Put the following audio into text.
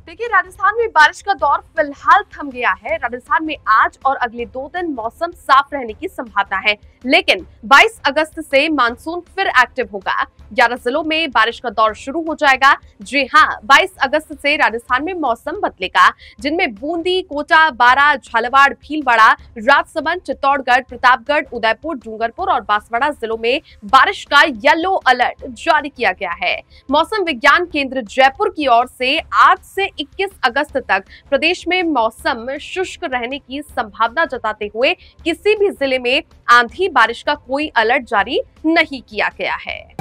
देखिए, राजस्थान में बारिश का दौर फिलहाल थम गया है। राजस्थान में आज और अगले 2 दिन मौसम साफ रहने की संभावना है, लेकिन 22 अगस्त से मानसून फिर एक्टिव होगा। 11 जिलों में बारिश का दौर शुरू हो जाएगा। जी हां, 22 अगस्त से राजस्थान में मौसम बदलेगा, जिनमें बूंदी, कोटा, बारां, झालावाड़, भीलवाड़ा, राजसमंद, चित्तौड़गढ़, प्रतापगढ़, उदयपुर, डूंगरपुर और बांसवाड़ा जिलों में बारिश का येलो अलर्ट जारी किया गया है। मौसम विज्ञान केंद्र जयपुर की ओर से आज से 21 अगस्त तक प्रदेश में मौसम शुष्क रहने की संभावना जताते हुए किसी भी जिले में आंधी बारिश का कोई अलर्ट जारी नहीं किया गया है।